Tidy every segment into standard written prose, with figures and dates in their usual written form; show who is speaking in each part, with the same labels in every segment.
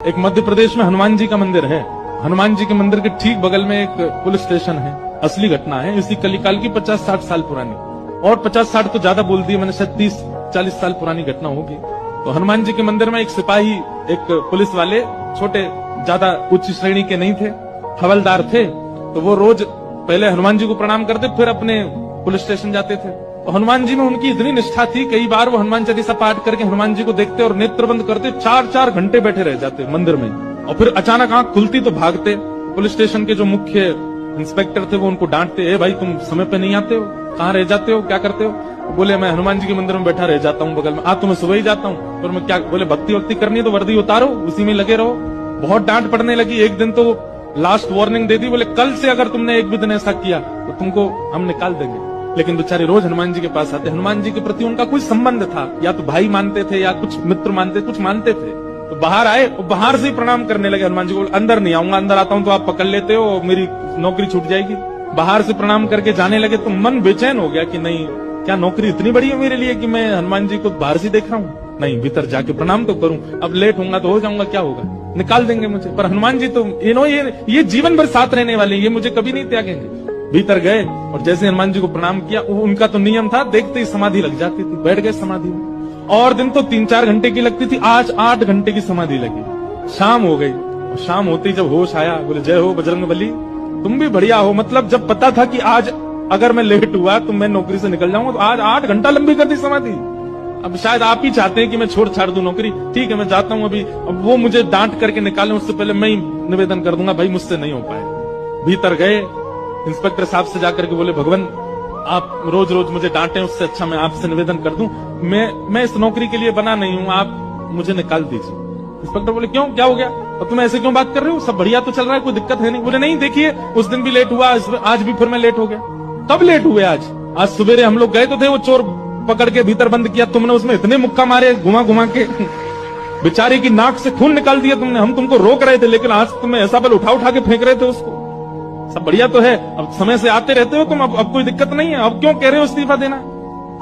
Speaker 1: एक मध्य प्रदेश में हनुमान जी का मंदिर है। हनुमान जी के मंदिर के ठीक बगल में एक पुलिस स्टेशन है। असली घटना है, इसी कलिकाल की 50-60 साल पुरानी, और 50-60 तो ज्यादा बोल दी मैंने, शायद 30-40 साल पुरानी घटना होगी। तो हनुमान जी के मंदिर में एक सिपाही, एक पुलिस वाले, छोटे, ज्यादा उच्च श्रेणी के नहीं थे, हवलदार थे। तो वो रोज पहले हनुमान जी को प्रणाम करते, फिर अपने पुलिस स्टेशन जाते थे। तो हनुमान जी में उनकी इतनी निष्ठा थी, कई बार वो हनुमान चालीसा पाठ करके हनुमान जी को देखते और नेत्र बंद करते, 4-4 घंटे बैठे रह जाते मंदिर में। और फिर अचानक आंख खुलती तो भागते। पुलिस स्टेशन के जो मुख्य इंस्पेक्टर थे वो उनको डांटते, ए भाई तुम समय पे नहीं आते हो, कहाँ रह जाते हो, क्या करते हो? बोले मैं हनुमान जी के मंदिर में बैठा रह जाता हूँ बगल में। आज तो मैं सुबह ही जाता हूँ, पर मैं क्या, बोले भक्ति वक्ति करनी है तो वर्दी उतारो, उसी में लगे रहो। बहुत डांट पड़ने लगी। एक दिन तो लास्ट वार्निंग दे दी, बोले कल से अगर तुमने एक भी दिन ऐसा किया तो तुमको हम निकाल देंगे। लेकिन बेचारे रोज हनुमान जी के पास आते। हनुमान जी के प्रति उनका कोई संबंध था, या तो भाई मानते थे या कुछ मित्र मानते, कुछ मानते थे। तो बाहर आए, बाहर से ही प्रणाम करने लगे हनुमान जी को। अंदर नहीं आऊंगा, अंदर आता हूं तो आप पकड़ लेते हो, मेरी नौकरी छूट जाएगी। बाहर से प्रणाम करके जाने लगे तो मन बेचैन हो गया कि नहीं, क्या नौकरी इतनी बड़ी है मेरे लिए कि मैं हनुमान जी को बाहर से देख रहा हूँ? नहीं, भीतर जाके प्रणाम तो करूं। अब लेट होऊंगा तो हो जाऊंगा, क्या होगा, निकाल देंगे मुझे। पर हनुमान जी तो ये जीवन भर साथ रहने वाले, ये मुझे कभी नहीं त्यागेंगे। भीतर गए और जैसे हनुमान जी को प्रणाम किया, उनका तो नियम था, देखते ही समाधि लग जाती थी, बैठ गए समाधि में। और दिन तो 3-4 घंटे की लगती थी, आज 8 घंटे की समाधि लगी। शाम हो गई, और शाम होते ही जब होश आया, बोले जय हो बजरंगबली, तुम भी बढ़िया हो। मतलब जब पता था कि आज अगर मैं लेट हुआ तो मैं नौकरी से निकल जाऊंगा, तो आज 8 घंटा लंबी कर दी समाधि। अब शायद आप ही चाहते हैं कि मैं छोड़ छाड़ दूं नौकरी, ठीक है मैं जाता हूं अभी। अब वो मुझे डांट करके निकाले, उससे पहले मैं ही निवेदन कर दूंगा, भाई मुझसे नहीं हो पाए। भीतर गए, इंस्पेक्टर साहब से जाकर के बोले, भगवान आप रोज रोज मुझे डांटे, उससे अच्छा मैं आपसे निवेदन कर दूं, मैं इस नौकरी के लिए बना नहीं हूं, आप मुझे निकाल दीजिए। इंस्पेक्टर बोले क्यों, क्या हो गया, और तुम ऐसे क्यों बात कर रहे हो, सब बढ़िया तो चल रहा है, कोई दिक्कत है नहीं। बोले नहीं, देखिए उस दिन भी लेट हुआ, आज भी फिर मैं लेट हो गया। कब लेट हुए? आज सवेरे हम लोग गए तो थे, वो चोर पकड़ के भीतर बंद किया, तुमने उसमें इतने मुक्का मारे घुमा घुमा के, बेचारे की नाक से खून निकाल दिया तुमने। हम तुमको रोक रहे थे, लेकिन आज तुम्हें ऐसा बल उठा उठा के फेंक रहे थे उसको। सब बढ़िया तो है, अब समय से आते रहते हो तुम, अब कोई दिक्कत नहीं है, अब क्यों कह रहे हो इस्तीफा देना?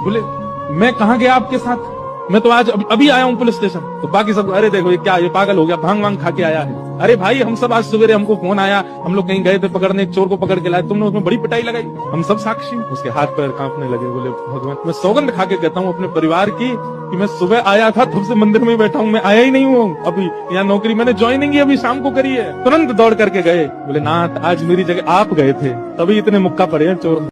Speaker 1: बोले मैं कहाँ गया आपके साथ, मैं तो आज अभी आया हूँ पुलिस स्टेशन। तो बाकी सब, अरे देखो ये क्या, ये पागल हो गया, भांग वांग खा के आया है। अरे भाई हम सब आज सवेरे, हमको फोन आया, हम लोग कहीं गए थे पकड़ने, एक चोर को पकड़ के लाए, तुमने उसमें बड़ी पिटाई लगाई, हम सब साक्षी। उसके हाथ पैर कांपने लगे। बोले भगवान, मैं सौगंध खा के कहता हूँ अपने परिवार की कि मैं सुबह आया था, तब से मंदिर में बैठा हूँ, मैं आया ही नहीं हूँ अभी यहाँ नौकरी, मैंने ज्वाइनिंग ही अभी शाम को करी है। तुरंत दौड़ करके गए। बोले नाथ आज मेरी जगह आप गए थे, तभी इतने मुक्का पड़े हैं चोर।